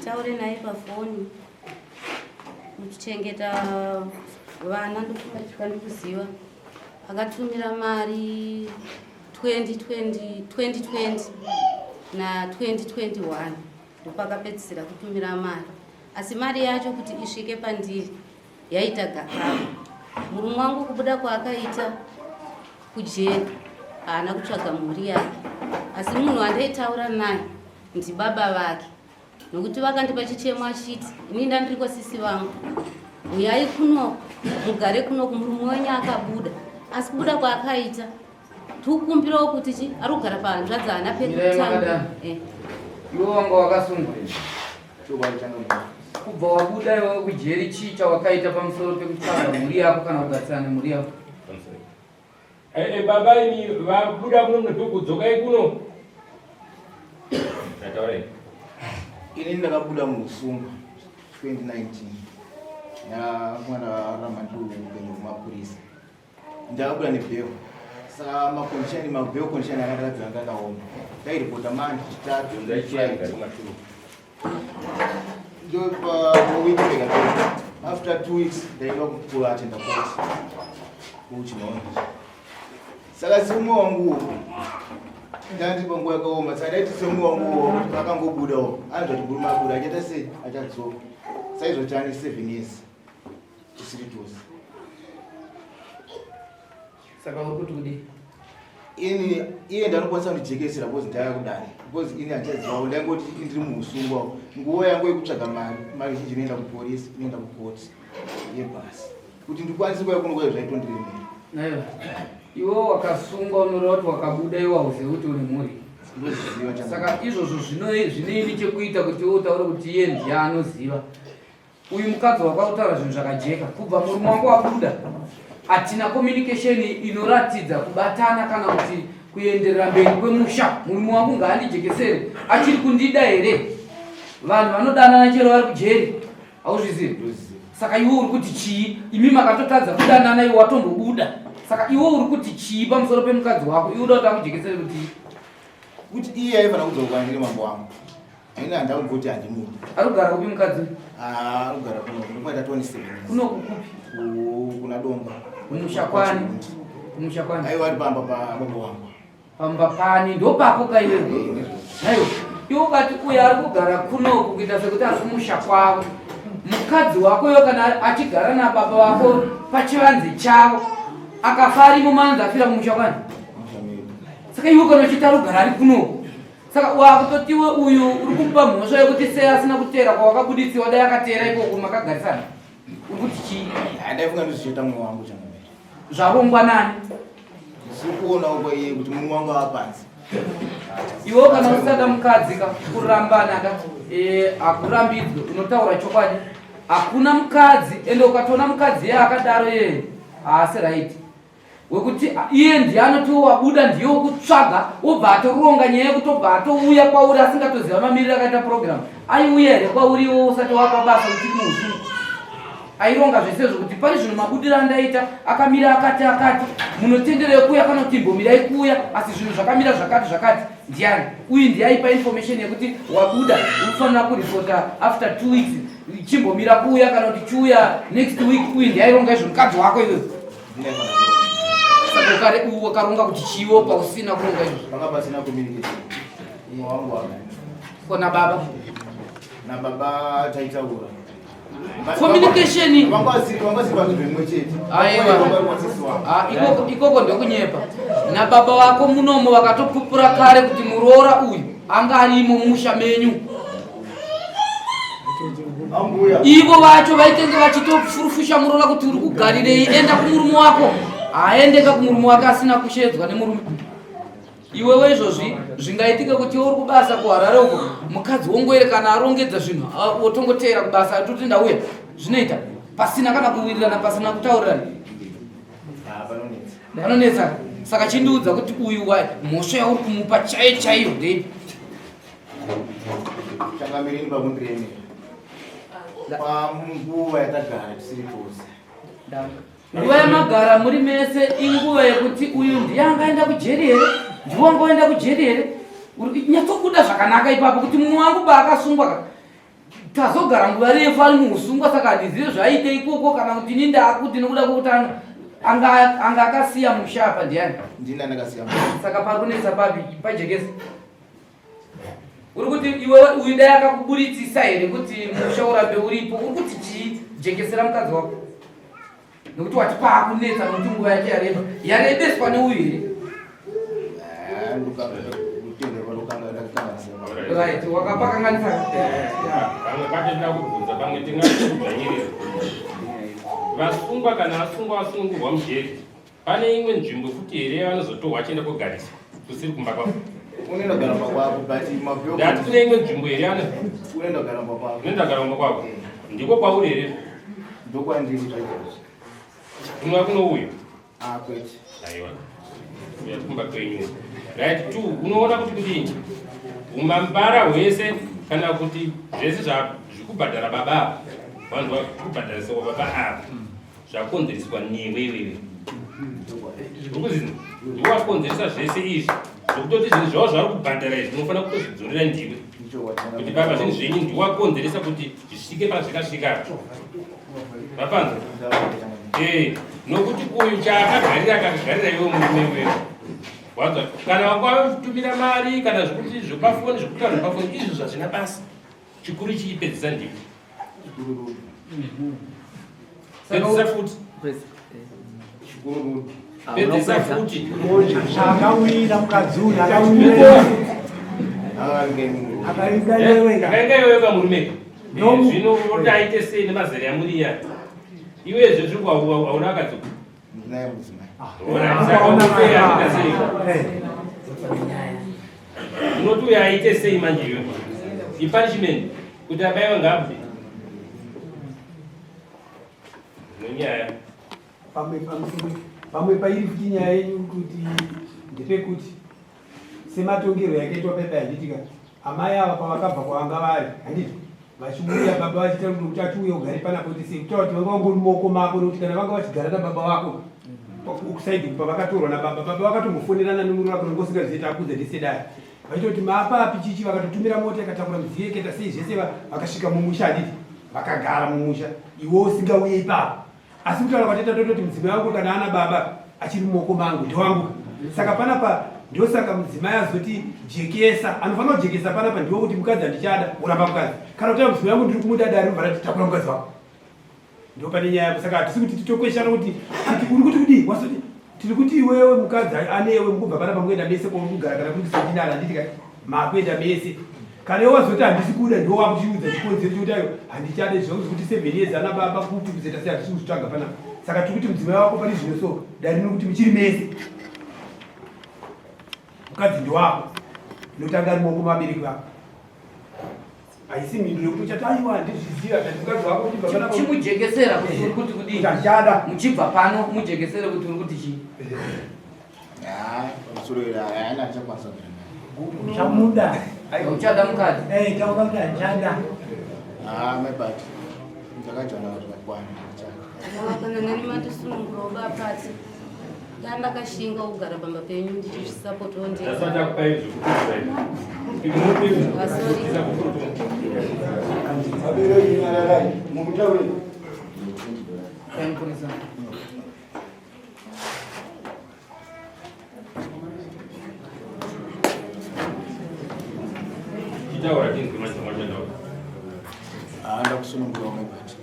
nditaure naye pafoni kuchengeta vana ndikuziva akatumira mari 2020 na 2021 ndopakapedzisira kutumira mari, asi mari yacho kuti isvike pandiri yaita gakava. Murume wangu kubuda kwaakaita kujeri haana kutsvaga mhuri yake, asi munhu wandaitaura naye ndibaba vake, nokuti vakandipa chichemo achiti ini ndandiri kwasisi vangu, uyai kunoko mugare kunoko, murume wenyu akabuda. Asi kubuda kwaakaita tikukumbirawo kuti chi ari kugara pahanzvadzi haana pekutanga. Iwe wanga wakasungurira kubva wabuda iwe kujeri, chii chawakaita pamusoro pekutsvaga mhuri yako kana kugarisana nemhuri yako? Baba ini vabuda kuno munodzokai kuno. Ini ndakabuda muusungwa 2019 mwana Ramandu upenyu kumapurisa. Ndakabuda nebheo. Saka makondition mabheo condition akatadzira ngakaoma. Ndairipota manje chitatu ndaichanga maturu. Ndio pa week pega. After 2 weeks ndaenda kukula atenda court. Kuchinoona. Saka simu wangu ndandi bangu yakaoma, sadaiti simu wangu akangobudawo anzoti buruma buda achata sei achadzoka. Saizotani 7 years kusiritos. Saka ukuti kudi ini iye ndanokwanisa kundijekesera because ndaya kudai, because ini achaziva ndangoti ndiri muusungwa nguva yangu yekutsvaga mari zhinji inoenda kupolisi, inoenda kukoti yebhasi kuti ndikwanise kuya kuno kwayo zvaitondiremera. Aiwa, iwe wakasungwa unoreva kuti wakabuda iwe hauzivi kuti uri mhuri. Saka izvozvo zvinoini chekuita kuti iwe utaure kuti iye ndiye anoziva. Uyu mukadzi wakautaura zvinhu zvakajeka, kubva murume wangu wabuda hatina communication inoratidza kubatana kana kuti kuenderera mberi kwemusha. Murume wangu ngaandijekesere achiri kundida here? Vanhu vanodanana chero vari kujeri, hauzvizivi? Saka iwe uri kuti chii? Imi makatotadza kudanana, iwe watombobuda. Saka iwe uri kuti chii pamusoro pemukadzi wako? Iwe uda kuti akujekesere kuti iye aifana kudzoka ndiri mambo wangu. Haina handaundi kuti handimudi. Ari kugara kupi mukadzi? Ari kugara kuno, ndikwaita 27. Kuno kukupi? Kuna Domba. Kumushakwane. Kumushakwane. Aiwa ari pamba pababa wangu. Pamba pani ndopako kaiwe. Hayo, iwe ukati uya ari kugara kuno kuita sekuti ari kumusha kwavo. Mukadzi wako yo kana achigara nababa wako pachivanze chavo akafa ari mumanzi afira kumusha. Saka iwe kana uchita rugara ari kuno. Saka wakutoti iwe uyu uri kumupa mhosva yekuti sei asina kutera kwawakabuditsiwa dai akatera ikoko makagarisana. Uri kuti chii? Handaifunga ndizvichita mumwe wangu changu. Zvarongwa nani? Sikuona uko iye kuti mumwe wangu apanzi. Iwe kana usada mukadzi kurambana akurambidzwe unotaura chokwadi. Hakuna mukadzi ende ukatona mukadzi akadaro yeye haasi right. Wekuti iye ndiye anoti wabuda ndiye wokutsvaga obva atoronga nyaya yekuti obva atouya kwauri asingatoziva mamiriro akaita program. Aiuya here kwauri iwe usati wapa basa kuti muhusu. Aironga zvese zvokuti pane zvinhu mabudiro andaita akamira akati munotenderei kuuya kana kuti mbomirai kuuya asi zvinhu zvakamira zvakati ndiani uyu ndiye aipa information yekuti wabuda unofanira kuripota after 2 weeks chimbomira kuuya kana kuti chiuya next week. Uyu ndiye aironga izvo mukadzi wako iwe. Saka ukare ukaronga kuti chiwo pausina kuronga izvo panga pasina communication. Mumwe wangu waka kona baba na baba taitaura communication vangaziva zvimwe chete. Aiwa, ikoko ndokunyepa. Na baba wako munomo vakatopupura kare kuti muroora uyu anga arimo musha menyu. Ivo vacho vaitenge vachitofurufusha muroora kuti uri kugarirei, enda kumurume wako. Aendeka kumurume wake asina kushedzwa nemurume. Iwewe izvozvi zvingaitika kuti uri kubasa kuHarare uko mukadzi wongoere kana arongedza zvinhu wotongoteera kubasa atoti ndauya zvinoita pasina kana kuwirirana pasina kutaurirana. Vanonetsa. Saka chindiudza kuti uyu mhosva yauri kumupa chaiyo ndei. Chakamirini pakundiremera panguva yatagara tisiri tose. Nguva yamagara muri mese inguva yekuti uyu ndiye angaenda kujeri here, ndiwangoenda kujeri here. Nyatsokuda zvakanaka ipapo kuti mumwe wangu paakasungwa tazogara nguva refu ari muusungwa saka handizive zvaiite ikoko kana kuti ini ndaakuti nokuda kwokuti anga akasiya musha apa ndiani ndini andakasiya saka pari kunetsa papi pajekesa uri kuti iwe uyu dai akakuburitsisa here kuti musha urambe uripo uri kuti chii jekesera mukadzi wako nokuti wati paakunetsa nokuti nguva yake yarebeswa neuyu here right wakapakanganisa pamwe patenda kubvunza pamwe tingakudzanyirira vasungwa kana vasungwa vasungurwa mujeri pane imwe nzvimbo futi here vanozotorwa achienda kogarisa kusiri kumba kwako unoendagara pakwako ndati kune imwe nzvimbo here ana unoendagara pakwako unoendagara kumba kwako ndiko kwauri here ndokwandiri zvaizvozvo kunwa kuno uyu kwete aiwa uya kumba kwenyu right two unoona kuti kudini umambara hwese kana kuti zvese zvikubhadhara baba vanhu vakubhadharisa baba apa zvakonzereswa newewewe ukuziva ndiwakonzeresa zvese izvi zvokutoti zvinhu zvavo zvari kubhadhara izvi unofanira kutozvidzorera ndiwe kuti baba zvinhu zvenyu ndiwakonzeresa kuti zvisvike pazvikasvika vapanza nokuti uyu chaakagarira akagarira iwe murume wewe wazva kana wakwatumira mari kana zvekuti zvepafoni zvekutaura zvepafoni izvi zvazvina basa chikuru chiipedzisa ndiwe pedzisa futi pedzisa futi akawira mukadzi uyu akawira akainga iweka murume zvino oti aite sei nemazera yamuri iya iwezve zviri auna akadzoka ndinaye mudzimai unoti uyo aite sei manje iwe ipunishment kuti abaiwe ngapi nonyaya pamwe pairi kuti nyaya yenyu kuti ndepekuti sematongero yakaitwa pepa yanditika amai ava pavakabva kwavanga vari handiti vachiuya baba vachita kuti atiuye ugare panapo kuti kutaura kuti vanga vangori muoko mako nokuti kana vanga vachigara nababa vako kusaidhi kupa vakatorwa nababa baba vakatomufonerana nemurume wako nongosingaziita akudza ndisedai vachitoti maapapi chichi vakatotumira mota ikatakura mudziyo ikaita sei zvese vakasvika mumusha handiti vakagara mumusha iwe usingauye ipapo asi kutaura kwateta tototi mudzimai wangu kana ana baba achiri muoko mangu ndewangu saka panapa ndosaka mudzimai azoti jekesa anofanira kujekesa panapa ndiwo kuti mukadzi handichada uramba mukadzi kana kuti mudzimai wangu ndiri kumudada ari mvara titakura mukadzi wako ndo pane nyaya yapo saka hatisi kuti titokweshana kuti uri kuti kudii wasoti tiri kuti iwewe mukadzi anewe mukubva panapa mukuenda mese kwaurikugara kana kuti sendinara handiti kai makuenda mese kana iwe wazoti handisi kuda ndiwo wakuchiudza chikonzero chokuti ayo handichade zvakuzi kuti 7 years ana baba kuti kuzoita sei hatisi kuzvitsvaga panapa saka tiri kuti mudzimai wako pane zvino so dari nokuti muchiri mese mukadzi ndiwako inotanga ari muoko mabereki vako haisi mhinduro yekuti uchati aiwa handizviziva kuti mukadzi wako kuti baba chimujekesera kuti uri kuti kudii ndachada muchibva pano mujekesere kuti uri kuti chii pamusoro haana achakwanisa chamuda uchada mukadzi taura kuti handchada maibati ndakajana zvakakwana kana nani matisunungurawo bapati ndandakashinga kugara pamba penyu ndichisapotwo ndasati akupai chitaura tinzimachimachadawa ndakusunungurawo maibati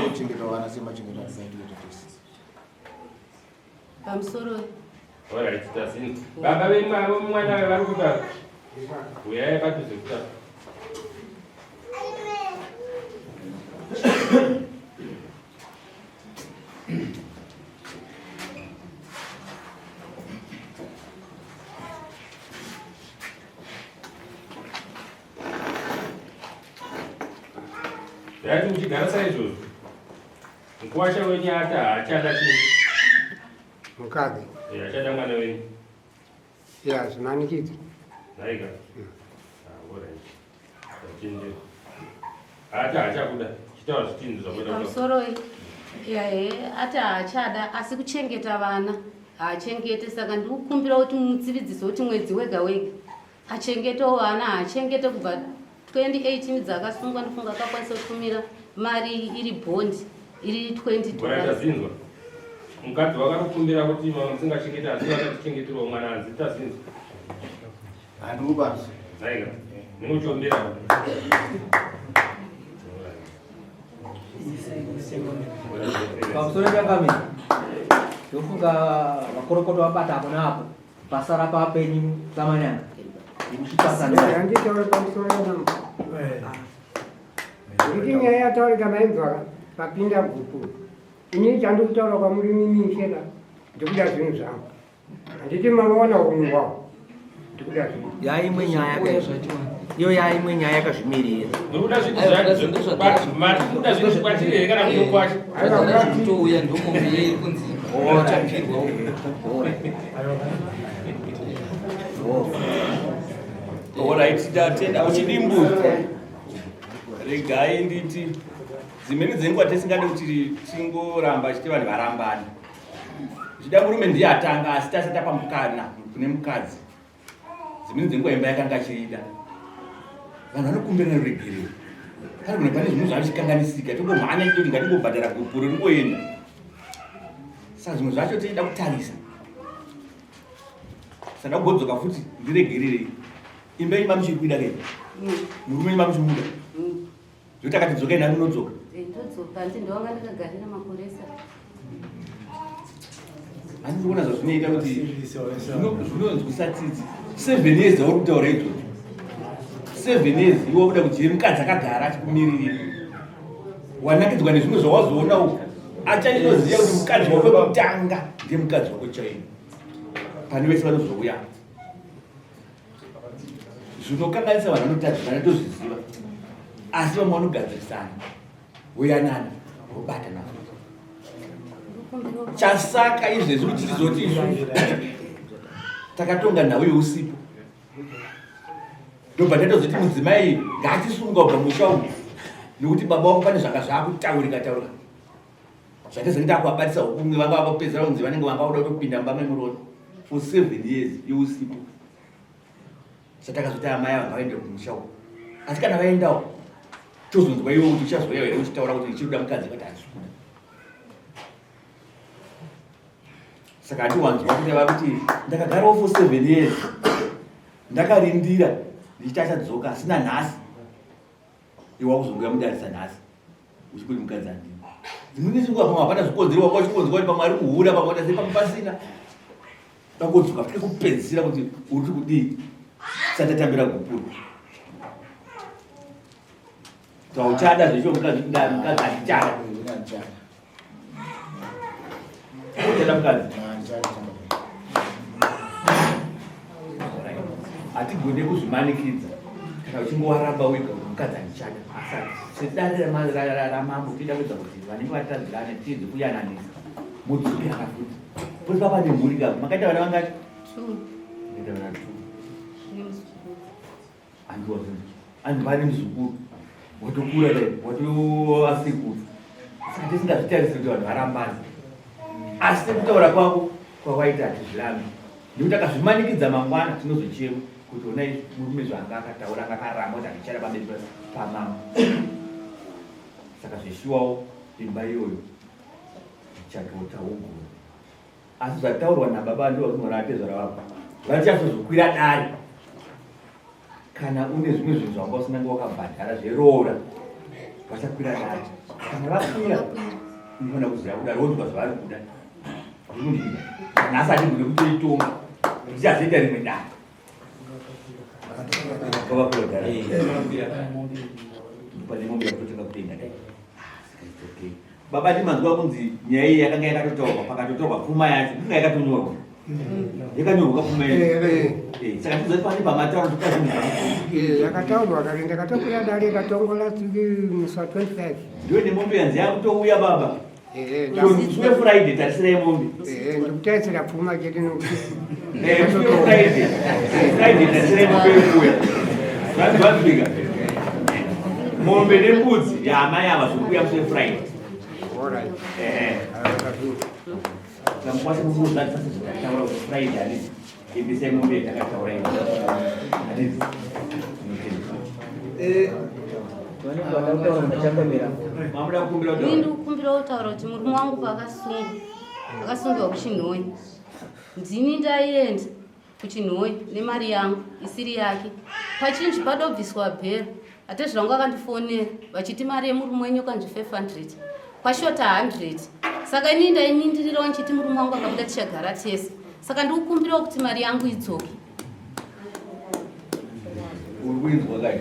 kuchengeta vana semachengeta asaitoitatisi pamusoro oraititasin baba vemwana vari kutaka uyai padhuze kutaka yati muchigara saizvozvo mukuwasha wenyu ati haachada chii mukadzi achada mwana wenyu ya zvinanikidza naika achendera ati haachakuda chitaura zvitinhu zvakuda pamusoro ati haachada asi kuchengeta vana haachengete saka ndikukumbira kuti mutsividzise kuti mwedzi wega wega achengetawo vana haachengete kubva 2018 dzakasungwa ndifunga akakwanisa kutumira mari iri bondi iri $20. tazinzwa mukadzi wakakukumbira kuti mama musingachengeti asi vakatichengetirewo mwana hanzi tazinzwa handikubasa zaiga nimuchombera pamusoro pekame ndofunga vakorokoto vabata apo naapo pasara papenyu samanyanga handitaure pamusoro yangu nditi nyaya yataurika mainzwaka papinda gupu ini chandi kutaura kwamuri mimisheka ndikuda zvinhu zvangu handiti mavaona umwawo ndikuda zvinhu yaimwe nyaya iyo yaimwe nyaya yakazvimirira nokuda zvinhu kwatiri here kana kuno kwacho Touya ndomombe kunzi chapirwa Alright, tatenda uchidimbuka. Regai nditi dzimweni dzenguva tisingade kuti tingoramba chiti vanhu varambana. Uchida murume ndiye atanga asi tasati apa mukana kune mukadzi. Dzimweni dzenguva imba yakanga chida. Vanhu vanokumbirana ruregerero. Kana kuna pane zvinhu zvachikanganisika tongomhanya kuti ngatingobhadhara gupuro ringoenda. Saka zvimwe zvacho tinoda kutarisa. Sada kugodzoka futi ndiregerere. Imba ima muchikuida kei? Murume ima muchimuda? Zvoti akati dzoka ina kunodzoka? Ndodzoka ndindoanga ndakagarira makoresa. Handinoona zvazvinoita kuti zvinonzwisa tsitsi. 7 years auri kutaura izvozvo. 7 years iwe kuda kuti mukadzi akagara achikumirira. Wanakidzwa nezvimwe zvawazoona uku. Achanoziva kuti mukadzi wako wekutanga ndiye mukadzi wako chaino. Pane vese vanozouya. Zvinokanganisa vanhu vanotadzana tozviziva. Asi vamwe vanogadzirisana. Woyanana, wobata nazvo. Chasaka izvezvi kuti tizoti isu takatonga nhau yeusiku. Ndobva tatozoti mudzimai ngatisunga kubva musha umu. Nokuti baba wako pane zvanga zvakutaurika taurika. Zvatezenge takuvabatisa ukumwe vanga vapedzera kunzi vanenge vanga vauda kutopinda mumba memurodo. For 7 years yeusiku. Satakazoti amai ava vaende kumusha umu. Asi kana vaendawo tozonzwa iwe kuti uchazoya here uchitaura kuti ndichida mukadzi kuti handisikuda. Saka hatiwanzwa kuti ava kuti ndakagarawo for 7 years. Ndakarindira ndichiti achadzoka asina nhasi. Iwe wakuzongoya mudarisa nhasi. Uchikuti mukadzi handini. Dzimweni dzenguva pamwe hapana zvikonzero wanga uchikonzwa kuti pamwe ari kuhura pamwe kuti pamwe pasina. Tangodzoka futi kupedzisira kuti uri kudii. Satatambira gupuro. Tauchada zvecho mukadzi atichada. Uchada mukadzi. Hatigone kuzvimanikidza. Kana uchingowaramba wega mukadzi atichada. Sedare ramambo tida kuedza kuti vanenge vatadzirana tiedze kuyananisa. Mudzukira kafuti. Kuti papa nemhuri kapo. Makaita vana vangati? 2. Makaita vana 2. Nemuzukuru. Andibani muzukuru. Watokura dai, watoasikuru. Saka tisingazvitarisi kuti vanhu varambana. Asi kutaura kwako kwawaita hatizvirambi. Nekuti akazvimanikidza mangwana tinozochema kuti onai murume zvanga akataura akakaramba kuti handichada pamberi pamama. Saka zvishiwawo imba iyoyo ichadota uguru. Asi zvataurwa nababa ndo vakunora apedzwa vako. Vachazozokwira dare. Kana une zvimwe zvinhu zvanga usinanga wakabhadhara zveroora vachakwira dare. Kana vakwira unofanira kuziva kudaro wonzwa zvavari kuda. Nhasi hatigone kutoitonga tichazoita rimwe dare. Kavakwira dare. Pane mombe yakutotenga kutenga dai. Baba timanzwa kunzi nyaya iyi yakanga yakatotaurwa pakatotorwa pfuma yacho inga yakatonyorwa. Yakanyorwa pfuma yacho. Saka tizoti pane pamatauro tukazvinhu yakataurwa kare ndakatokwira dare ikatongola musa 25. ndiwe nemombe yanzi yakutouya baba. Sue Friday tarisirai mombe. Ndikutarisira pfuma chete nokuti Sue Friday. Friday tarisirai mombe yokuya. Zvanzvika. Mombe nembudzi yama yava zvokuya Sue Friday. Alright. Ngamukwase kukuudza sasa zvakataura kuti Friday hanisi. Ibisai mombe yatakataura iyi. Hanisi. vanenge vakataura machambemera Mamuda kukumbira ini kuti ndikukumbira kutaura kuti murume wangu pakasungiwa kuchinhoi, ndini ndaienda kuchinhoi nemari yangu isiri yake. Pachinji padobviswa bhero, atezvi vangu vakandifonera vachiti mari yemurume wenyu kanzi 500 kwashota 100. Saka ini ndainindirirawo nchiti murume wangu akabuda tichagara tese. Saka ndikukumbirawo kuti mari yangu idzoke. urikuinzwa kai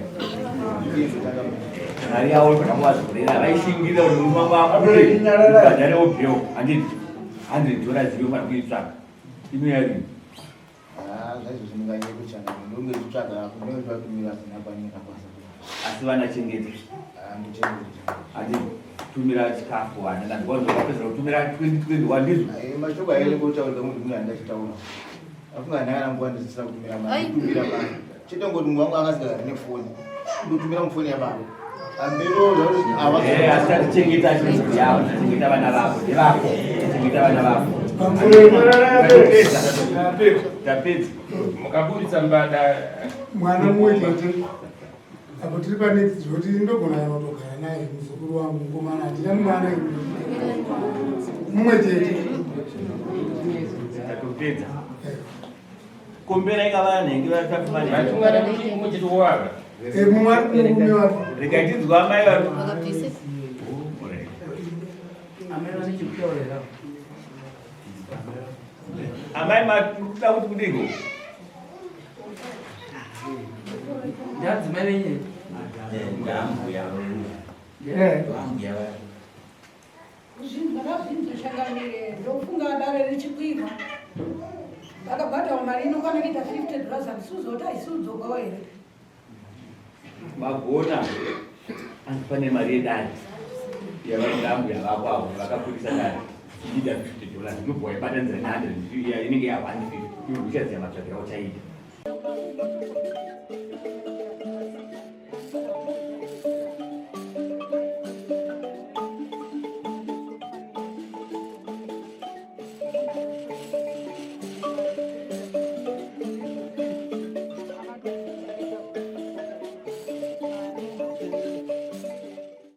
mari yavo vakamwazorera vaishingirira kuti murume wangu bheo handiti $100 zive mari kuitsvaka inoyari zvaizvo zvingaite kuchana ndonge zvitsvaga kundovatumira zinapanira kwasa asi vana chengete handiti tumira chikafu vana ndandikwanzokapedzera kutumira 2021 ndizvo mashoko aile kutaurika munhu mune handachitaura afunga nhangana nguva ndisisina kutumira mari kutumira mari chitongoti munhu wangu angasigagari nefoni ndotumira mufoni yababa asatichengeta chinhu yavo chengeta vana vavo ndevako chengeta vana vavo tapedza mukaburitsa mbada mwana mumwe chete apo tiri pane zvoti ndogona kutogara naye muzukuru wangu mukomana handina mwana mumwe chete tatopedza kombera ikava nhengi vatungana muchitowaka murume wake rikaitinzwa amai varo Vakabvise amai makuda kuti kudingo ndadzimai venye zvakazvinzoshanganire ndofunga dare richikwirwa vakabhadhawo mari inokwana kuita $50 suzoti haisudzokawo here magona andipane mari yedare yavadangu yavakwavo vakakurisa dare ichida $50 inobva waibatanzira ne100 inenge ya150 iuchaziva matsvakiro auchaita